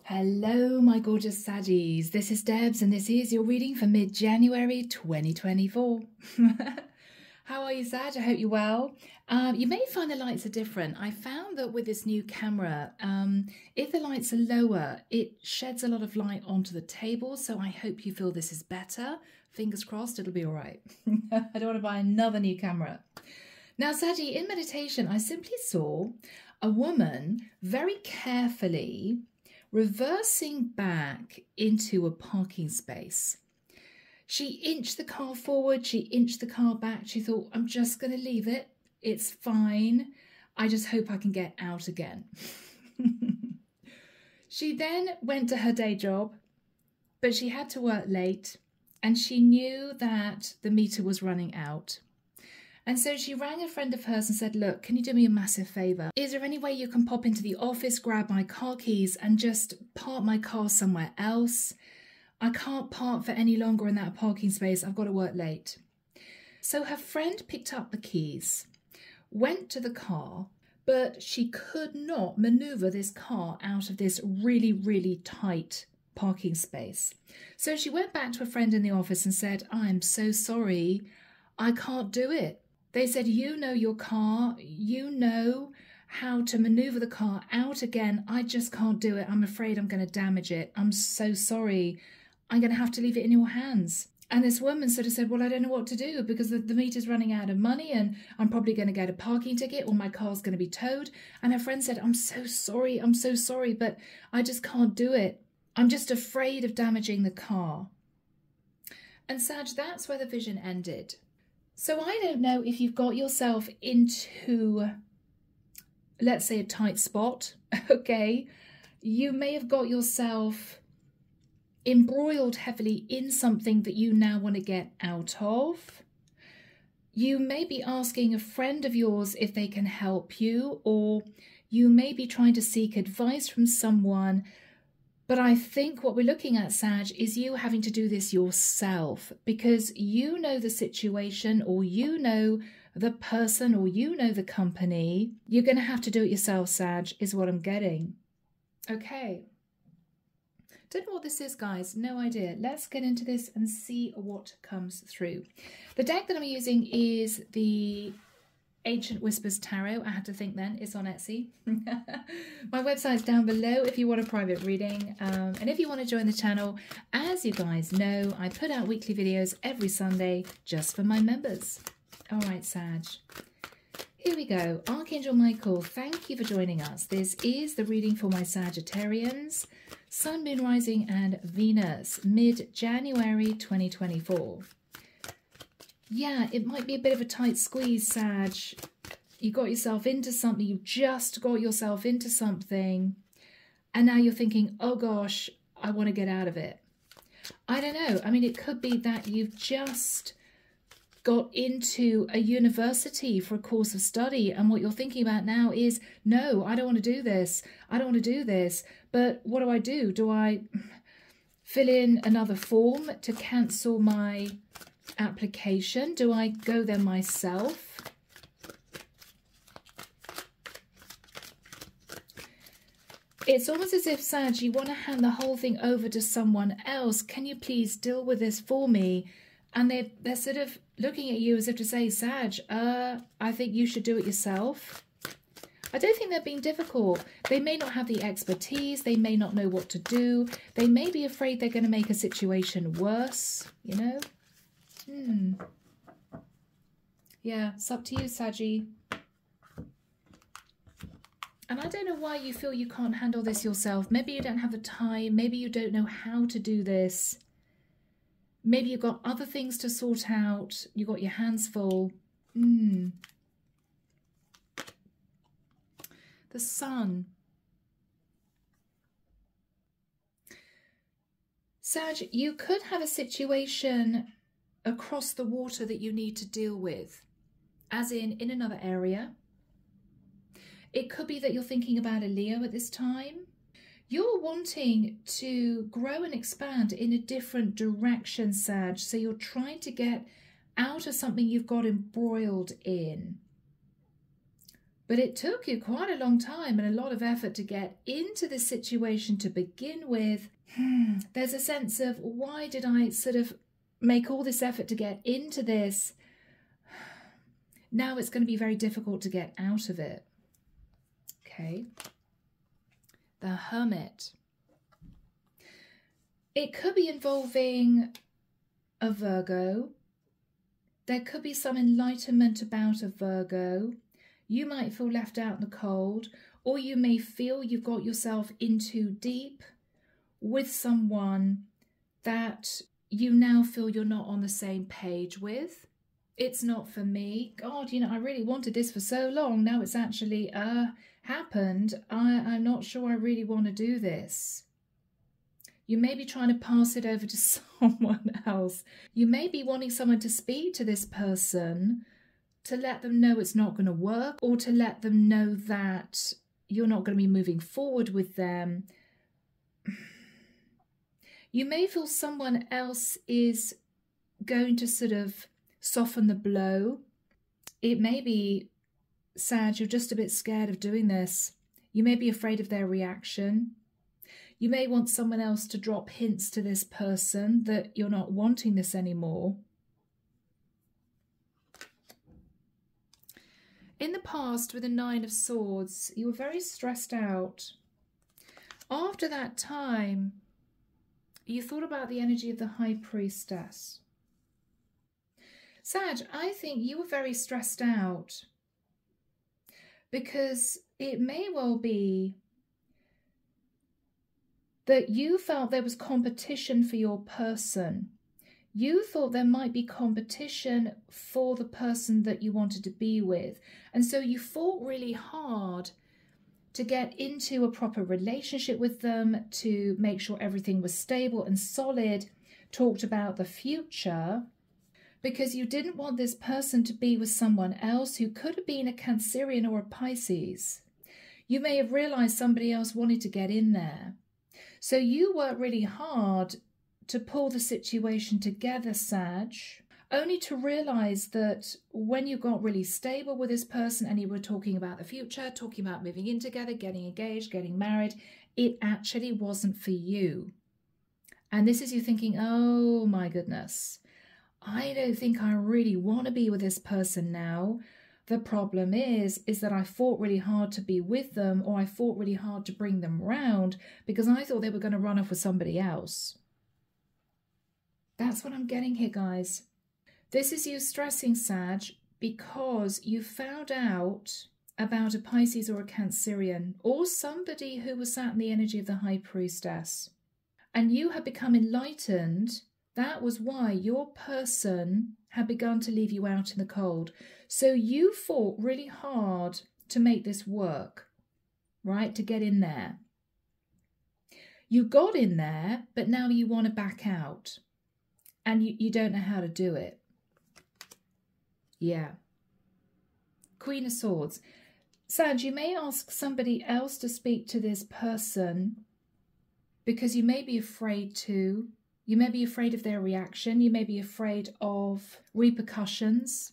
Hello, my gorgeous Saggies. This is Debs, and this is your reading for mid-January 2024. How are you, Sag? I hope you're well. You may find the lights are different. I found that with this new camera, if the lights are lower, it sheds a lot of light onto the table, so I hope you feel this is better. Fingers crossed, it'll be all right. I don't want to buy another new camera. Now, Saggy, in meditation, I simply saw a woman very carefully reversing back into a parking space. She inched the car forward, she inched the car back. She thought, I'm just going to leave it. It's fine. I just hope I can get out again. She then went to her day job, but she had to work late and she knew that the meter was running out. And so she rang a friend of hers and said, look, can you do me a massive favour? Is there any way you can pop into the office, grab my car keys and just park my car somewhere else? I can't park for any longer in that parking space. I've got to work late. So her friend picked up the keys, went to the car, but she could not manoeuvre this car out of this really, really tight parking space. So she went back to a friend in the office and said, I'm so sorry, I can't do it. They said, you know your car, you know how to maneuver the car out again. I just can't do it. I'm afraid I'm going to damage it. I'm so sorry. I'm going to have to leave it in your hands. And this woman sort of said, well, I don't know what to do because the meter's running out of money and I'm probably going to get a parking ticket or my car's going to be towed. And her friend said, I'm so sorry, but I just can't do it. I'm just afraid of damaging the car. And Sag, that's where the vision ended. So I don't know if you've got yourself into, let's say, a tight spot, okay? You may have got yourself embroiled heavily in something that you now want to get out of. You may be asking a friend of yours if they can help you, or you may be trying to seek advice from someone. But I think what we're looking at, Sag, is you having to do this yourself because you know the situation or you know the person or you know the company. You're going to have to do it yourself, Sag, is what I'm getting. Okay. Don't know what this is, guys. No idea. Let's get into this and see what comes through. The deck that I'm using is the Ancient Whispers Tarot. I had to think then. It's on Etsy. My website's down below if you want a private reading. And if you want to join the channel, as you guys know, I put out weekly videos every Sunday just for my members. All right, Sag. Here we go. Archangel Michael, thank you for joining us. This is the reading for my Sagittarians, Sun, Moon, Rising and Venus, mid-January 2024. Yeah, it might be a bit of a tight squeeze, Sag. You got yourself into something, you just got yourself into something, and now you're thinking, oh gosh, I want to get out of it. I don't know. I mean, it could be that you've just got into a university for a course of study, and what you're thinking about now is, no, I don't want to do this. I don't want to do this. But what do? Do I fill in another form to cancel my application? Do I go there myself? It's almost as if, Sag, you want to hand the whole thing over to someone else. Can you please deal with this for me? And they're sort of looking at you as if to say, Sag, I think you should do it yourself. I don't think they're being difficult. They may not have the expertise. They may not know what to do. They may be afraid they're going to make a situation worse, you know? Yeah, it's up to you, Saggy. And I don't know why you feel you can't handle this yourself. Maybe you don't have the time. Maybe you don't know how to do this. Maybe you've got other things to sort out. You've got your hands full. The Sun. Sag, you could have a situation across the water that you need to deal with, as in another area. It could be that you're thinking about a Leo at this time. You're wanting to grow and expand in a different direction, Sag. So you're trying to get out of something you've got embroiled in. But it took you quite a long time and a lot of effort to get into this situation to begin with. There's a sense of, why did I sort of make all this effort to get into this? Now it's going to be very difficult to get out of it. Okay. The Hermit. It could be involving a Virgo. There could be some enlightenment about a Virgo. You might feel left out in the cold, or you may feel you've got yourself in too deep with someone that you now feel you're not on the same page with. It's not for me. God, you know, I really wanted this for so long. Now it's actually happened. I'm not sure I really want to do this. You may be trying to pass it over to someone else. You may be wanting someone to speak to this person to let them know it's not going to work, or to let them know that you're not going to be moving forward with them. You may feel someone else is going to sort of soften the blow. It may be, Sag, you're just a bit scared of doing this. You may be afraid of their reaction. You may want someone else to drop hints to this person that you're not wanting this anymore. In the past, with the Nine of Swords, you were very stressed out. After that time, you thought about the energy of the High Priestess. Sag, I think you were very stressed out because it may well be that you felt there was competition for your person. You thought there might be competition for the person that you wanted to be with. And so you fought really hard to get into a proper relationship with them, to make sure everything was stable and solid, talked about the future, because you didn't want this person to be with someone else who could have been a Cancerian or a Pisces. You may have realized somebody else wanted to get in there. So you worked really hard to pull the situation together, Sag, only to realize that when you got really stable with this person and you were talking about the future, talking about moving in together, getting engaged, getting married, it actually wasn't for you. And this is you thinking, oh my goodness, I don't think I really want to be with this person now. The problem is that I fought really hard to be with them, or I fought really hard to bring them round because I thought they were going to run off with somebody else. That's what I'm getting here, guys. This is you stressing, Sag, because you found out about a Pisces or a Cancerian, or somebody who was sat in the energy of the High Priestess. And you had become enlightened. That was why your person had begun to leave you out in the cold. So you fought really hard to make this work, right? To get in there. You got in there, but now you want to back out. And you don't know how to do it. Yeah. Queen of Swords. Sag, you may ask somebody else to speak to this person because you may be afraid to. You may be afraid of their reaction. You may be afraid of repercussions.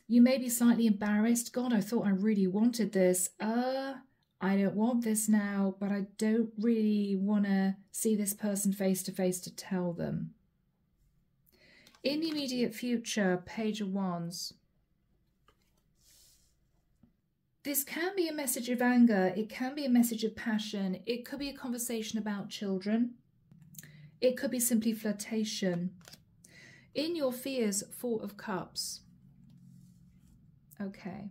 You may be slightly embarrassed. God, I thought I really wanted this. I don't want this now, but I don't really want to see this person face to face to tell them. In the immediate future, Page of Wands. This can be a message of anger. It can be a message of passion. It could be a conversation about children. It could be simply flirtation. In your fears, Four of Cups. Okay.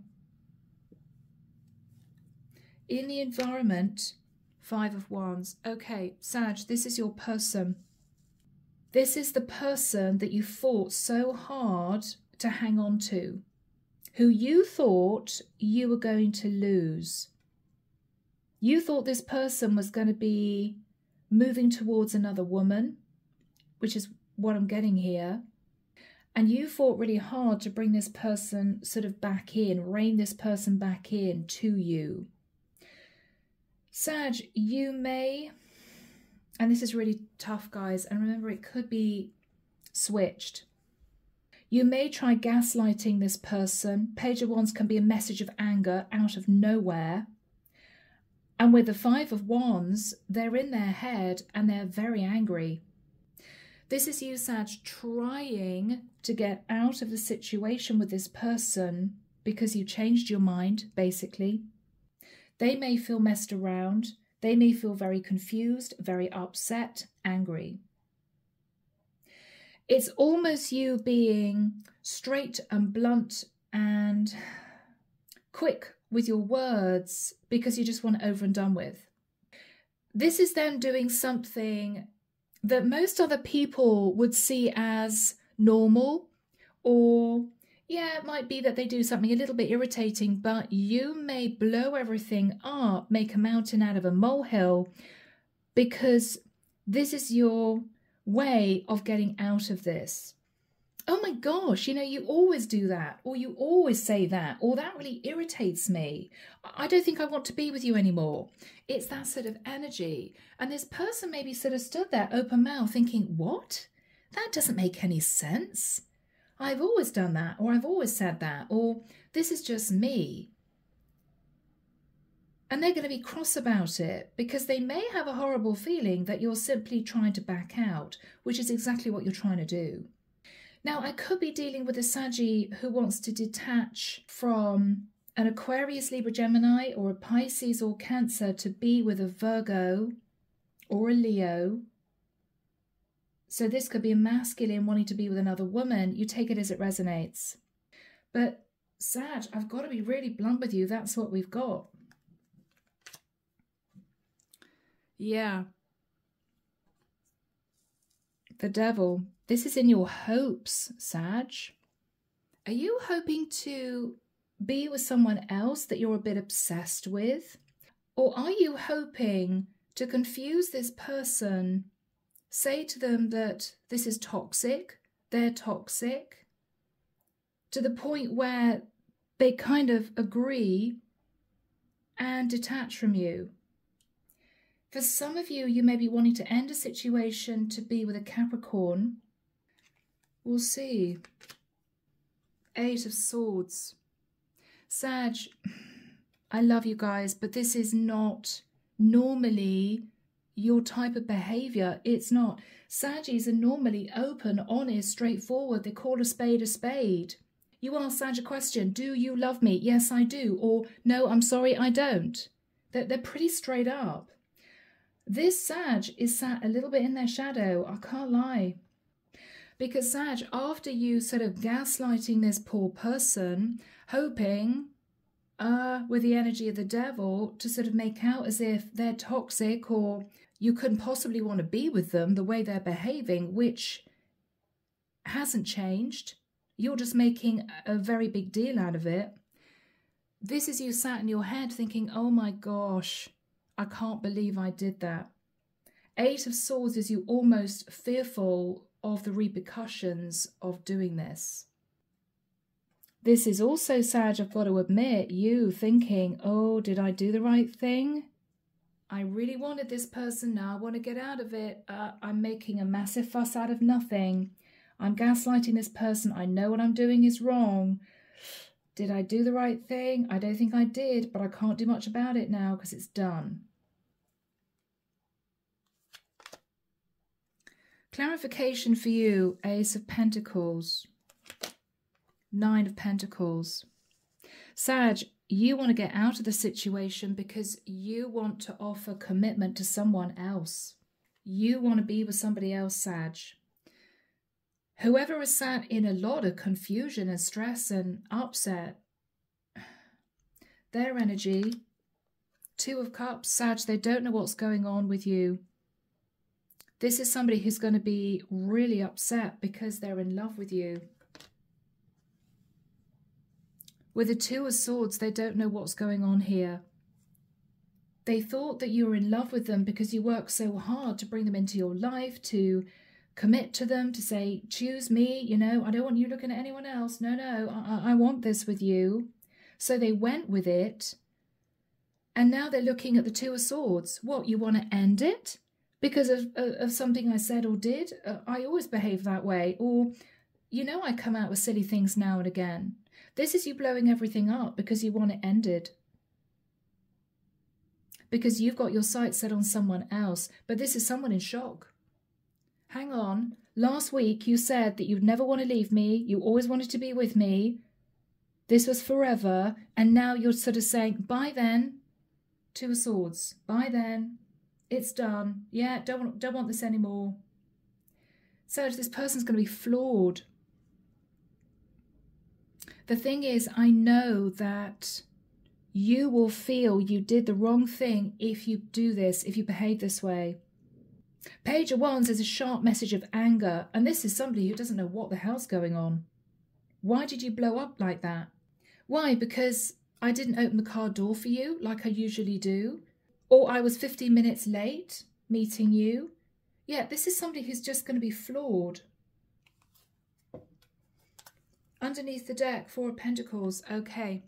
In the environment, Five of Wands. Okay, Sag, this is your person. This is the person that you fought so hard to hang on to, who you thought you were going to lose. You thought this person was going to be moving towards another woman, which is what I'm getting here. And you fought really hard to bring this person sort of back in, rein this person back in to you. Sag, you may, and this is really tough, guys, and remember it could be switched. You may try gaslighting this person. Page of Wands can be a message of anger out of nowhere. And with the Five of Wands, they're in their head and they're very angry. This is you, Sag, trying to get out of the situation with this person because you changed your mind, basically. They may feel messed around. They may feel very confused, very upset, angry. It's almost you being straight and blunt and quick with your words because you just want it over and done with. This is them doing something that most other people would see as normal, or yeah, it might be that they do something a little bit irritating, but you may blow everything up, make a mountain out of a molehill, because this is your way of getting out of this. Oh my gosh, you know, you always do that, or you always say that, or that really irritates me. I don't think I want to be with you anymore. It's that sort of energy. And this person maybe sort of stood there open mouth thinking, what? That doesn't make any sense. I've always done that, or I've always said that, or this is just me. And they're going to be cross about it because they may have a horrible feeling that you're simply trying to back out, which is exactly what you're trying to do. Now, I could be dealing with a Saggy who wants to detach from an Aquarius, Libra, Gemini, or a Pisces or Cancer to be with a Virgo or a Leo. So this could be a masculine wanting to be with another woman. You take it as it resonates. But Sag, I've got to be really blunt with you. That's what we've got. Yeah. The Devil. This is in your hopes, Sag. Are you hoping to be with someone else that you're a bit obsessed with? Or are you hoping to confuse this person, say to them that this is toxic, they're toxic, to the point where they kind of agree and detach from you? For some of you, you may be wanting to end a situation to be with a Capricorn. We'll see. Eight of Swords. Sag, I love you guys, but this is not normally your type of behaviour. It's not. Saggies are normally open, honest, straightforward. They call a spade a spade. You ask Sag a question, do you love me? Yes, I do. Or, no, I'm sorry, I don't. They're pretty straight up. This Sag is sat a little bit in their shadow, I can't lie. Because Sag, after you sort of gaslighting this poor person, hoping with the energy of the Devil to sort of make out as if they're toxic or you couldn't possibly want to be with them the way they're behaving, which hasn't changed. You're just making a very big deal out of it. This is you sat in your head thinking, oh my gosh, I can't believe I did that. Eight of Swords is you almost fearful of the repercussions of doing this. This is also, Sag, I've got to admit, you thinking, oh, did I do the right thing? I really wanted this person, now I want to get out of it. I'm making a massive fuss out of nothing. I'm gaslighting this person. I know what I'm doing is wrong. Did I do the right thing? I don't think I did, but I can't do much about it now because it's done. Clarification for you, Ace of Pentacles, Nine of Pentacles. Sag, you want to get out of the situation because you want to offer commitment to someone else. You want to be with somebody else, Sag. Whoever is sat in a lot of confusion and stress and upset, their energy, Two of Cups, Sag, they don't know what's going on with you. This is somebody who's going to be really upset because they're in love with you. With the Two of Swords, they don't know what's going on here. They thought that you were in love with them because you worked so hard to bring them into your life, to commit to them, to say, choose me, you know, I don't want you looking at anyone else. No, I want this with you. So they went with it. And now they're looking at the Two of Swords. What, you want to end it? Because of something I said or did? I always behave that way. Or You know I come out with silly things now and again. This is you blowing everything up because you want it ended. Because you've got your sights set on someone else, but this is someone in shock. Hang on. Last week you said that you'd never want to leave me. You always wanted to be with me. This was forever. And now you're sort of saying, bye then. Two of Swords. Bye then. It's done. Yeah, don't want this anymore. Serge, this person's going to be flawed. The thing is, I know that you will feel you did the wrong thing if you do this, if you behave this way. Page of Wands is a sharp message of anger, and this is somebody who doesn't know what the hell's going on. Why did you blow up like that? Why? Because I didn't open the car door for you like I usually do? Or I was 15 minutes late meeting you? Yeah, this is somebody who's just going to be flawed. Underneath the deck, Four of Pentacles. Okay.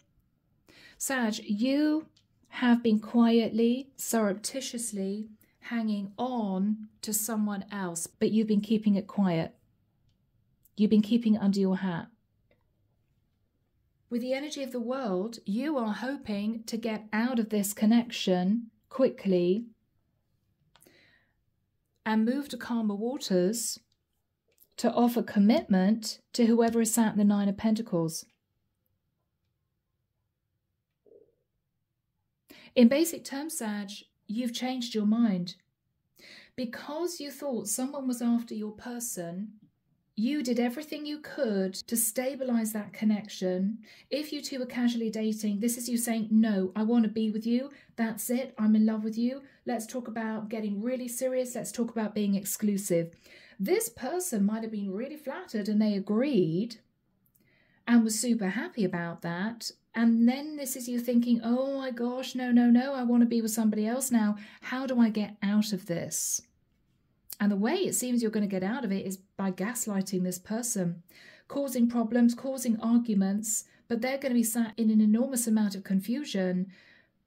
Sag, you have been quietly, surreptitiously hanging on to someone else, but you've been keeping it quiet. You've been keeping it under your hat. With the energy of the world, you are hoping to get out of this connection quickly and move to calmer waters to offer commitment to whoever is sat in the Nine of Pentacles. In basic terms, Sag, you've changed your mind. Because you thought someone was after your person, you did everything you could to stabilize that connection. If you two were casually dating, this is you saying, no, I want to be with you. That's it. I'm in love with you. Let's talk about getting really serious. Let's talk about being exclusive. This person might have been really flattered and they agreed and was super happy about that. And then this is you thinking, oh my gosh, no, I want to be with somebody else now. How do I get out of this? And the way it seems you're going to get out of it is by gaslighting this person, causing problems, causing arguments, but they're going to be sat in an enormous amount of confusion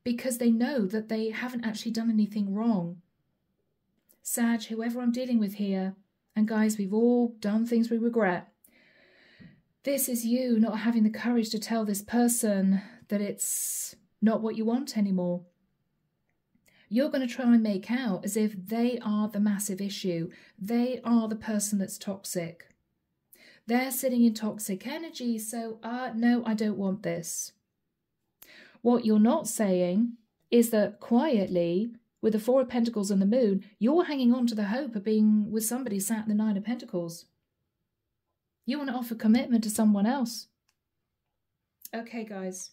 because they know that they haven't actually done anything wrong. Sag, whoever I'm dealing with here, and guys, we've all done things we regret. This is you not having the courage to tell this person that it's not what you want anymore. You're going to try and make out as if they are the massive issue. They are the person that's toxic. They're sitting in toxic energy, so no, I don't want this. What you're not saying is that quietly, with the Four of Pentacles and the Moon, you're hanging on to the hope of being with somebody sat in the Nine of Pentacles. You want to offer commitment to someone else. Okay, guys.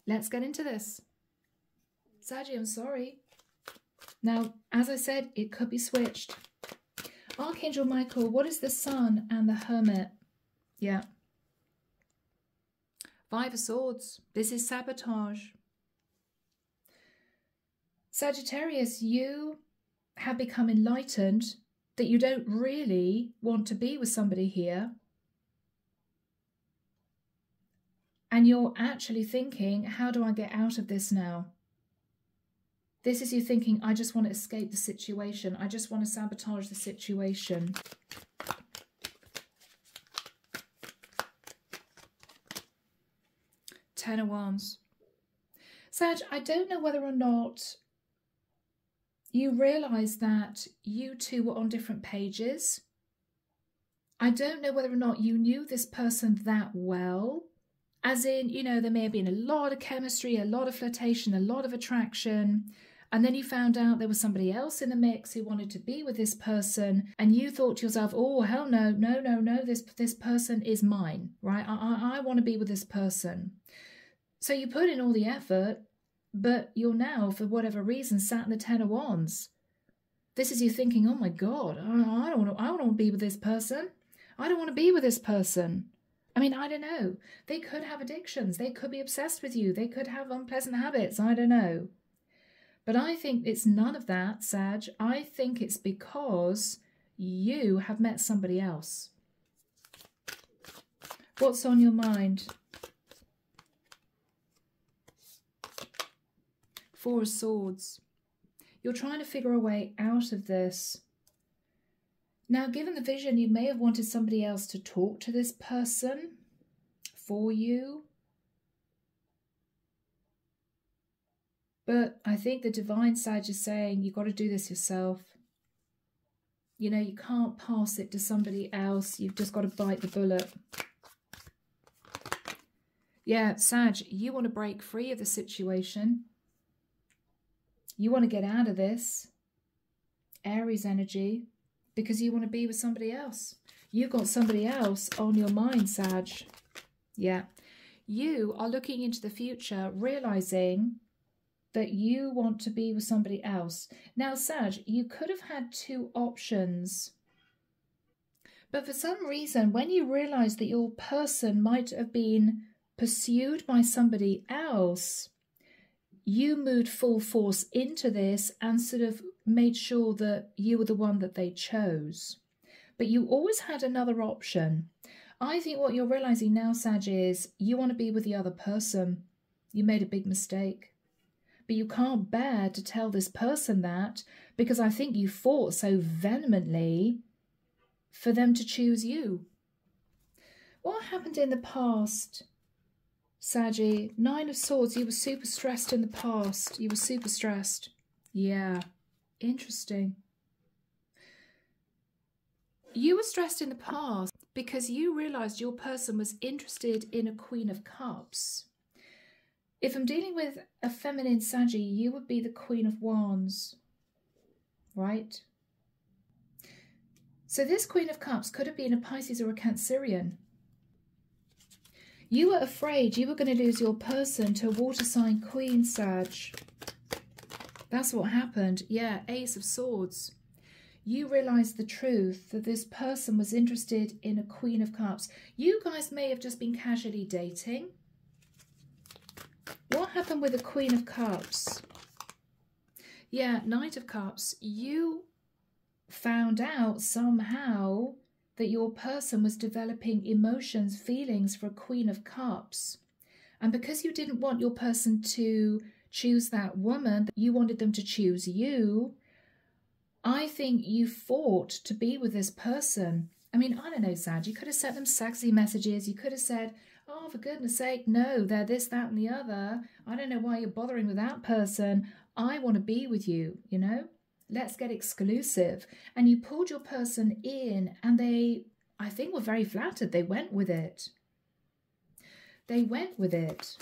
Let's get into this. Saggy, I'm sorry. Now, as I said, it could be switched. Archangel Michael, what is the Sun and the Hermit? Yeah. Five of Swords. This is sabotage. Sagittarius, you have become enlightened that you don't really want to be with somebody here. And you're actually thinking, how do I get out of this now? This is you thinking, I just want to escape the situation. I just want to sabotage the situation. Ten of Wands. Sag, I don't know whether or not you realise that you two were on different pages. I don't know whether or not you knew this person that well. As in, you know, there may have been a lot of chemistry, a lot of flirtation, a lot of attraction. And then you found out there was somebody else in the mix who wanted to be with this person. And you thought to yourself, oh, hell no, this person is mine, right? I want to be with this person. So you put in all the effort, but you're now, for whatever reason, sat in the Ten of Wands. This is you thinking, oh my God, I don't want to be with this person. I don't want to be with this person. I mean, I don't know. They could have addictions. They could be obsessed with you. They could have unpleasant habits. I don't know. But I think it's none of that, Sag. I think it's because you have met somebody else. What's on your mind? Four of Swords. You're trying to figure a way out of this. Now, given the vision, you may have wanted somebody else to talk to this person for you. But I think the divine side is saying you've got to do this yourself. You know, you can't pass it to somebody else. You've just got to bite the bullet. Yeah, Sag, you want to break free of the situation. You want to get out of this. Aries energy. Because you want to be with somebody else. You've got somebody else on your mind, Sag. Yeah. You are looking into the future, realizing that you want to be with somebody else. Now, Sag, you could have had two options. But for some reason, when you realized that your person might have been pursued by somebody else, you moved full force into this and sort of made sure that you were the one that they chose. But you always had another option. I think what you're realizing now, Sag, is you want to be with the other person. You made a big mistake. But you can't bear to tell this person that, because I think you fought so vehemently for them to choose you. What happened in the past, Saggy? 9 of Swords, you were super stressed in the past. You were super stressed. Yeah, interesting. You were stressed in the past because you realised your person was interested in a Queen of Cups. If I'm dealing with a feminine Saggy, you would be the Queen of Wands, right? So this Queen of Cups could have been a Pisces or a Cancerian. You were afraid you were going to lose your person to a water sign queen, Sag. That's what happened. Yeah, Ace of Swords. You realised the truth that this person was interested in a Queen of Cups. You guys may have just been casually dating. What happened with the Queen of Cups? Yeah, Knight of Cups. You found out somehow that your person was developing emotions, feelings for a Queen of Cups. And because you didn't want your person to choose that woman, you wanted them to choose you, I think you fought to be with this person. I mean, I don't know, Sag, you could have sent them sexy messages. You could have said, oh, for goodness sake, no, they're this, that, and the other. I don't know why you're bothering with that person. I want to be with you, you know? Let's get exclusive. And you pulled your person in and they, I think, were very flattered. They went with it. They went with it.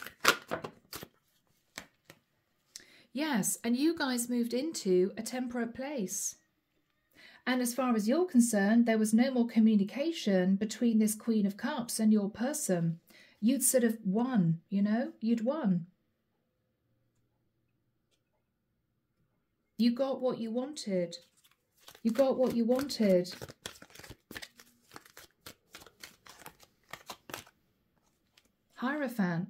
Yes, and you guys moved into a temperate place. And as far as you're concerned, there was no more communication between this Queen of Cups and your person. You'd sort of won, you know? You'd won. You got what you wanted. You got what you wanted. Hierophant.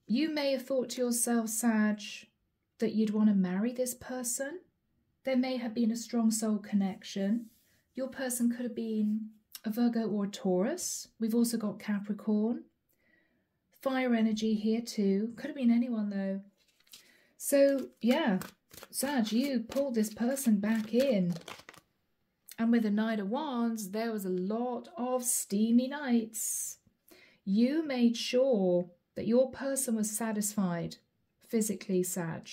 You may have thought to yourself, Sag, that you'd want to marry this person. There may have been a strong soul connection. Your person could have been a Virgo or a Taurus. We've also got Capricorn. Fire energy here too. Could have been anyone though. So yeah, Sag, you pulled this person back in. And with the Knight of Wands, there was a lot of steamy nights. You made sure that your person was satisfied physically, Sag.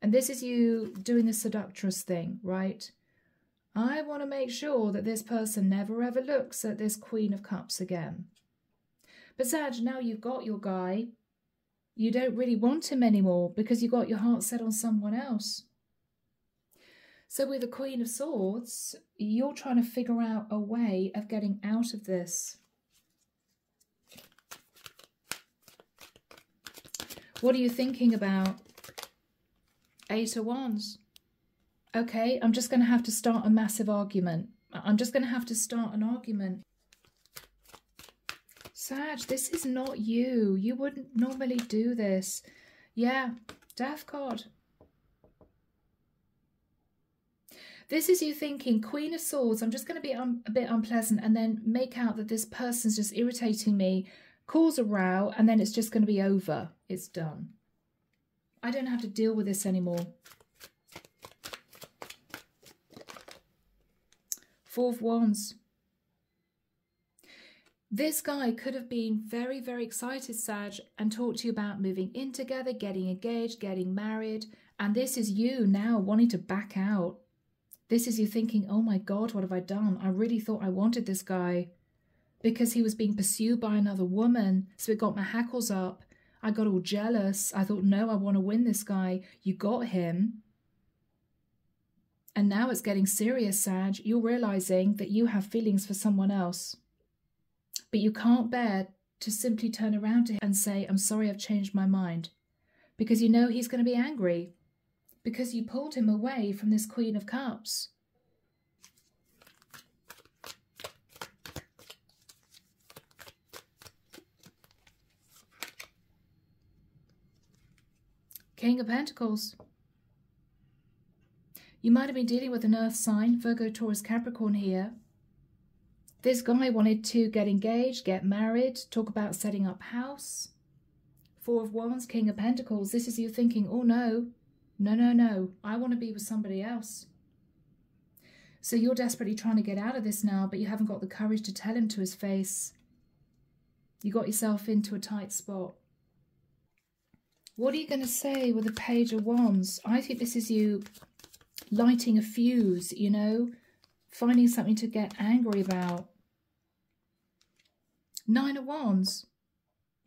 And this is you doing the seductress thing, right? I want to make sure that this person never ever looks at this Queen of Cups again. But Sag, now you've got your guy, you don't really want him anymore because you got your heart set on someone else. So with the Queen of Swords, you're trying to figure out a way of getting out of this. What are you thinking about? 8 of Wands. Okay, I'm just going to have to start a massive argument. I'm just going to have to start an argument. Sag, this is not you. You wouldn't normally do this. Yeah, Death card. This is you thinking, Queen of Swords, I'm just going to be a bit unpleasant and then make out that this person's just irritating me, cause a row, and then it's just going to be over. It's done. I don't have to deal with this anymore. Four of Wands. This guy could have been very, very excited, Sag, and talked to you about moving in together, getting engaged, getting married. And this is you now wanting to back out. This is you thinking, oh my God, what have I done? I really thought I wanted this guy because he was being pursued by another woman. So it got my hackles up. I got all jealous. I thought, no, I want to win this guy. You got him. And now it's getting serious, Sag. You're realizing that you have feelings for someone else. But you can't bear to simply turn around to him and say, I'm sorry, I've changed my mind. Because you know he's going to be angry. Because you pulled him away from this Queen of Cups. King of Pentacles. You might have been dealing with an earth sign, Virgo, Taurus, Capricorn here. This guy wanted to get engaged, get married, talk about setting up house. Four of Wands, King of Pentacles. This is you thinking, oh no, no, no, no. I want to be with somebody else. So you're desperately trying to get out of this now, but you haven't got the courage to tell him to his face. You got yourself into a tight spot. What are you going to say with the Page of Wands? I think this is you lighting a fuse, you know, finding something to get angry about. Nine of Wands.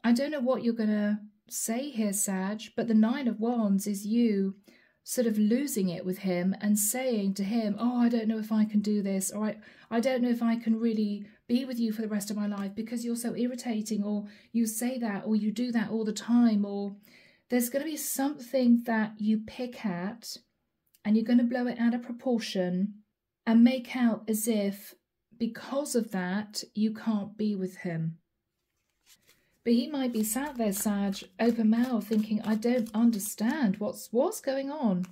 I don't know what you're going to say here, Sag, but the Nine of Wands is you sort of losing it with him and saying to him, oh, I don't know if I can do this, or I don't know if I can really be with you for the rest of my life because you're so irritating, or you say that, or you do that all the time, or there's going to be something that you pick at and you're going to blow it out of proportion and make out as if because of that you can't be with him. But he might be sat there, Sag, open mouth, thinking, I don't understand. What's going on?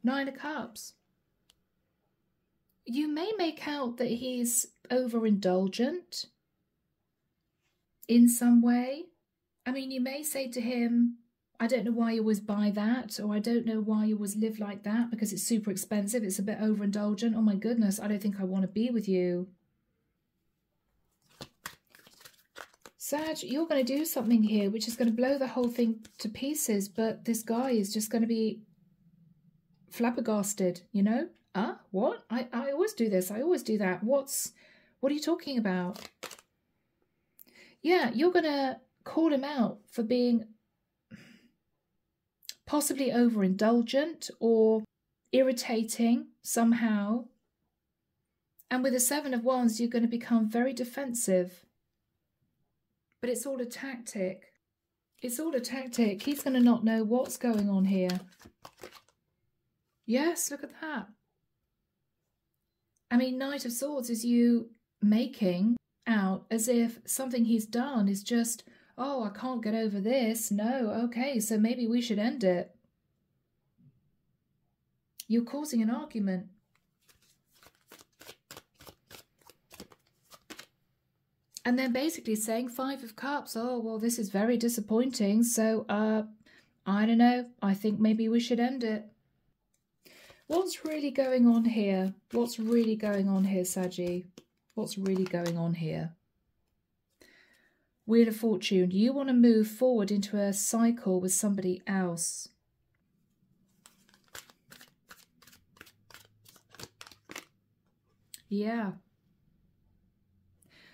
Nine of Cups. You may make out that he's overindulgent in some way. I mean, you may say to him, I don't know why you always buy that, or I don't know why you always live like that because it's super expensive. It's a bit overindulgent. Oh my goodness, I don't think I want to be with you. Sag, you're going to do something here which is going to blow the whole thing to pieces, but this guy is just going to be flabbergasted, you know? What? I always do this. I always do that. What are you talking about? Yeah, you're going to call him out for being possibly overindulgent or irritating somehow. And with the Seven of Wands, you're going to become very defensive. But it's all a tactic. It's all a tactic. He's going to not know what's going on here. Yes, look at that. I mean, Knight of Swords is you making out as if something he's done is just, oh, I can't get over this. No, okay, so maybe we should end it. You're causing an argument. And then basically saying Five of Cups, oh, well, this is very disappointing. So, I don't know. I think maybe we should end it. What's really going on here? What's really going on here, Saggy? What's really going on here? Wheel of Fortune. You want to move forward into a cycle with somebody else. Yeah.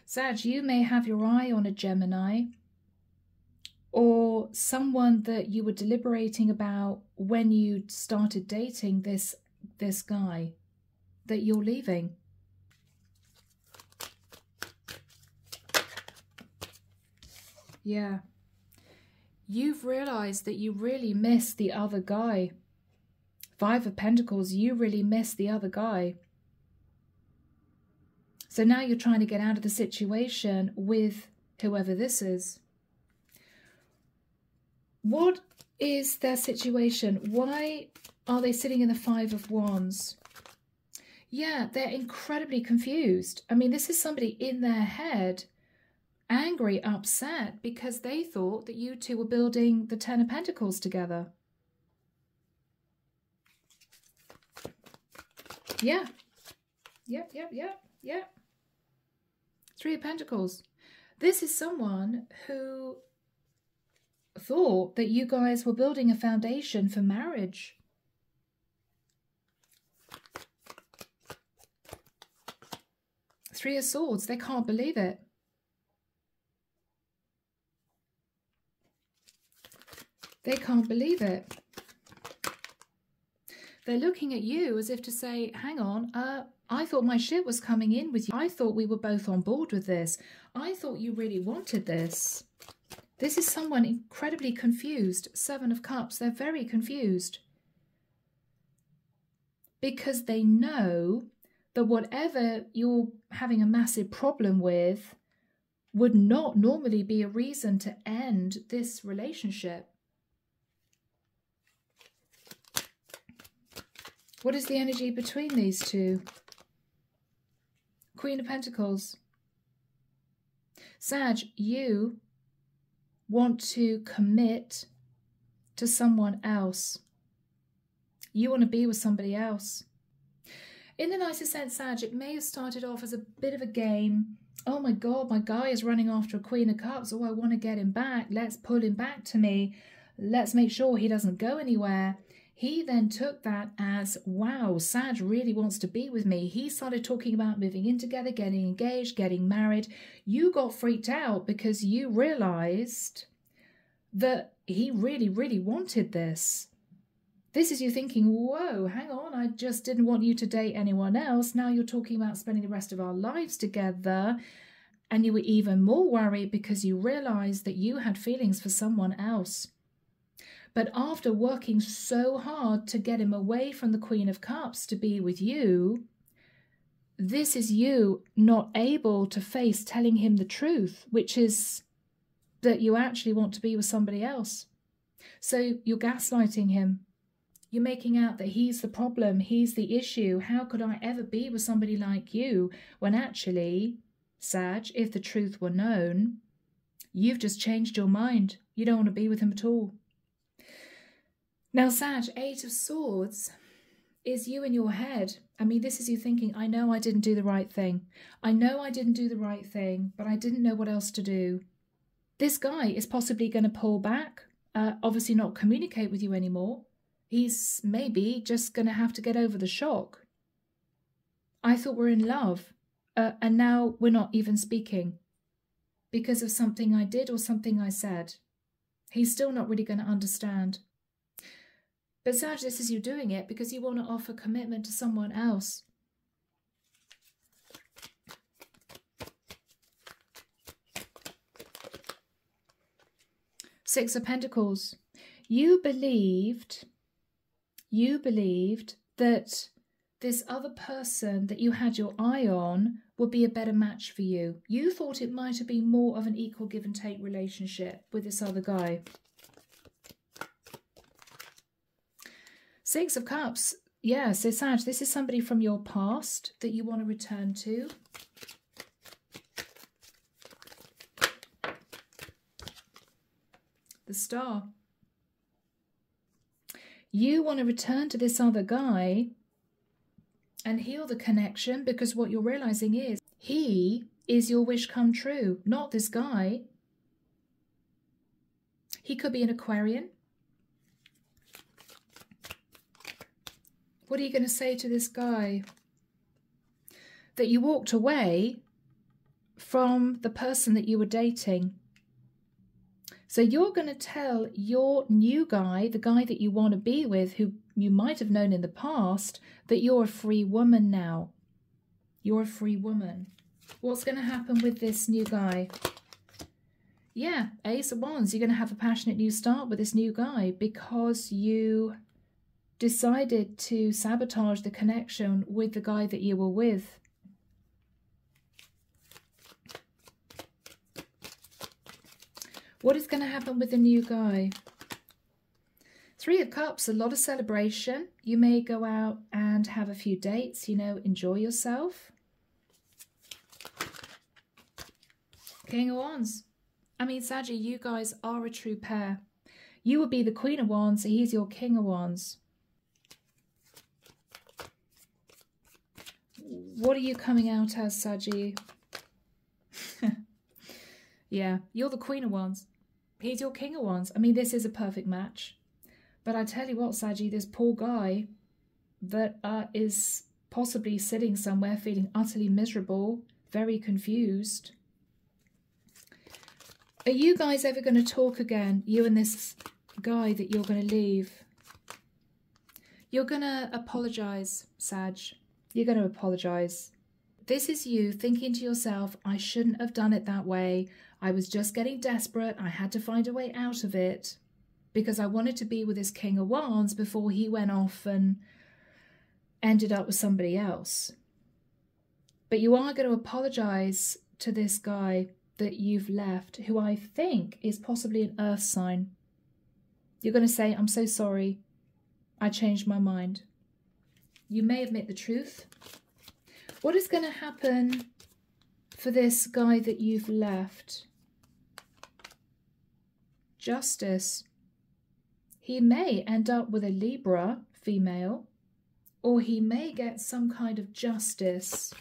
Sag, you may have your eye on a Gemini or someone that you were deliberating about when you started dating this guy that you're leaving. Yeah. You've realized that you really miss the other guy. Five of Pentacles, you really miss the other guy. So now you're trying to get out of the situation with whoever this is. What is their situation? Why are they sitting in the Five of Wands? Yeah, they're incredibly confused. I mean, this is somebody in their head, angry, upset, because they thought that you two were building the Ten of Pentacles together. Yeah. Yep, yep, yep, yep. Three of Pentacles. This is someone who thought that you guys were building a foundation for marriage. Three of Swords. They can't believe it. They can't believe it. They're looking at you as if to say, hang on, I thought my shit was coming in with you. I thought we were both on board with this. I thought you really wanted this. This is someone incredibly confused. Seven of Cups. They're very confused. Because they know that whatever you're having a massive problem with would not normally be a reason to end this relationship. What is the energy between these two? Queen of Pentacles. Sag, you want to commit to someone else. You want to be with somebody else. In the nicest sense, Sag, it may have started off as a bit of a game. Oh my God, my guy is running after a Queen of Cups. Oh, I want to get him back. Let's pull him back to me. Let's make sure he doesn't go anywhere. He then took that as, wow, Sag really wants to be with me. He started talking about moving in together, getting engaged, getting married. You got freaked out because you realized that he really, really wanted this. This is you thinking, whoa, hang on, I just didn't want you to date anyone else. Now you're talking about spending the rest of our lives together. And you were even more worried because you realized that you had feelings for someone else. But after working so hard to get him away from the Queen of Cups to be with you, this is you not able to face telling him the truth, which is that you actually want to be with somebody else. So you're gaslighting him. You're making out that he's the problem, he's the issue. How could I ever be with somebody like you? When actually, Sag, if the truth were known, you've just changed your mind. You don't want to be with him at all. Now, Sag, Eight of Swords is you in your head. I mean, this is you thinking, I know I didn't do the right thing. I know I didn't do the right thing, but I didn't know what else to do. This guy is possibly going to pull back, obviously not communicate with you anymore. He's maybe just going to have to get over the shock. I thought we're in love, and now we're not even speaking because of something I did or something I said. He's still not really going to understand. But Sag, this is you doing it because you want to offer commitment to someone else. Six of Pentacles. You believed that this other person that you had your eye on would be a better match for you. You thought it might have been more of an equal give and take relationship with this other guy. Six of Cups. Yeah, so Sag, this is somebody from your past that you want to return to. The Star. You want to return to this other guy and heal the connection because what you're realizing is he is your wish come true, not this guy. He could be an Aquarian. What are you going to say to this guy? That you walked away from the person that you were dating. So you're going to tell your new guy, the guy that you want to be with, who you might have known in the past, that you're a free woman now. You're a free woman. What's going to happen with this new guy? Yeah, Ace of Wands. You're going to have a passionate new start with this new guy because you decided to sabotage the connection with the guy that you were with. What is going to happen with the new guy? Three of Cups, a lot of celebration. You may go out and have a few dates, you know, enjoy yourself. King of Wands. I mean, Saggy, you guys are a true pair. You would be the Queen of Wands, he's your King of Wands. What are you coming out as, Saggy? Yeah, you're the Queen of Wands. He's your King of Wands. I mean, this is a perfect match. But I tell you what, Saggy, this poor guy that is possibly sitting somewhere feeling utterly miserable, very confused. Are you guys ever going to talk again? You and this guy that you're going to leave? You're going to apologise, Sag. You're going to apologise. This is you thinking to yourself, I shouldn't have done it that way. I was just getting desperate. I had to find a way out of it because I wanted to be with this King of Wands before he went off and ended up with somebody else. But you are going to apologise to this guy that you've left, who I think is possibly an earth sign. You're going to say, I'm so sorry. I changed my mind. You may admit the truth. What is going to happen for this guy that you've left? Justice. He may end up with a Libra female, or he may get some kind of justice.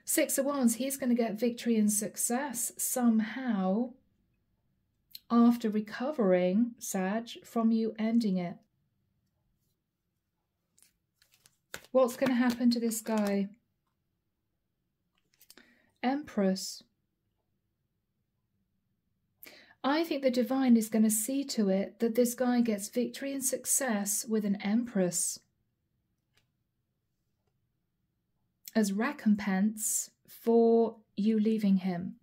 Six of Wands, he's going to get victory and success somehow after recovering, Sag, from you ending it. What's going to happen to this guy? Empress. I think the divine is going to see to it that this guy gets victory and success with an Empress as recompense for you leaving him.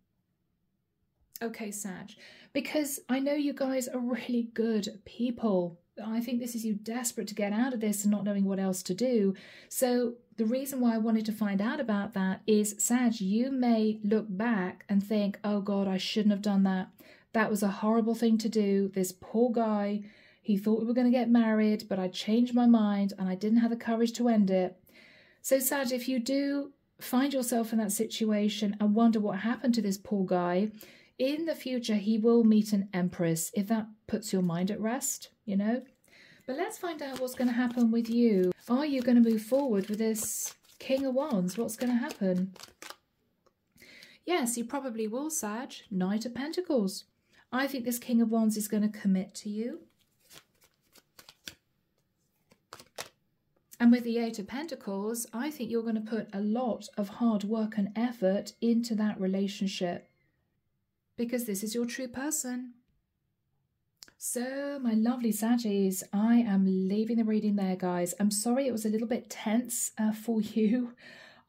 Okay, Sag, because I know you guys are really good people. I think this is you desperate to get out of this and not knowing what else to do. So the reason why I wanted to find out about that is, Sag, you may look back and think, oh God, I shouldn't have done that. That was a horrible thing to do. This poor guy, he thought we were going to get married, but I changed my mind and I didn't have the courage to end it. So Sag, if you do find yourself in that situation and wonder what happened to this poor guy, in the future he will meet an Empress, if that puts your mind at rest, you know. But let's find out what's going to happen with you. Are you going to move forward with this King of Wands? What's going to happen? Yes, you probably will, Sag. Knight of Pentacles. I think this King of Wands is going to commit to you. And with the Eight of Pentacles, I think you're going to put a lot of hard work and effort into that relationship, because this is your true person. So, my lovely Saggies, I am leaving the reading there, guys. I'm sorry it was a little bit tense for you.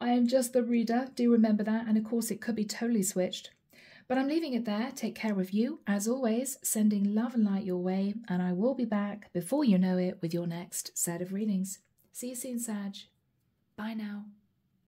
I am just the reader, do remember that, and of course it could be totally switched. But I'm leaving it there. Take care of you, as always, sending love and light your way, and I will be back before you know it with your next set of readings. See you soon, Sag. Bye now.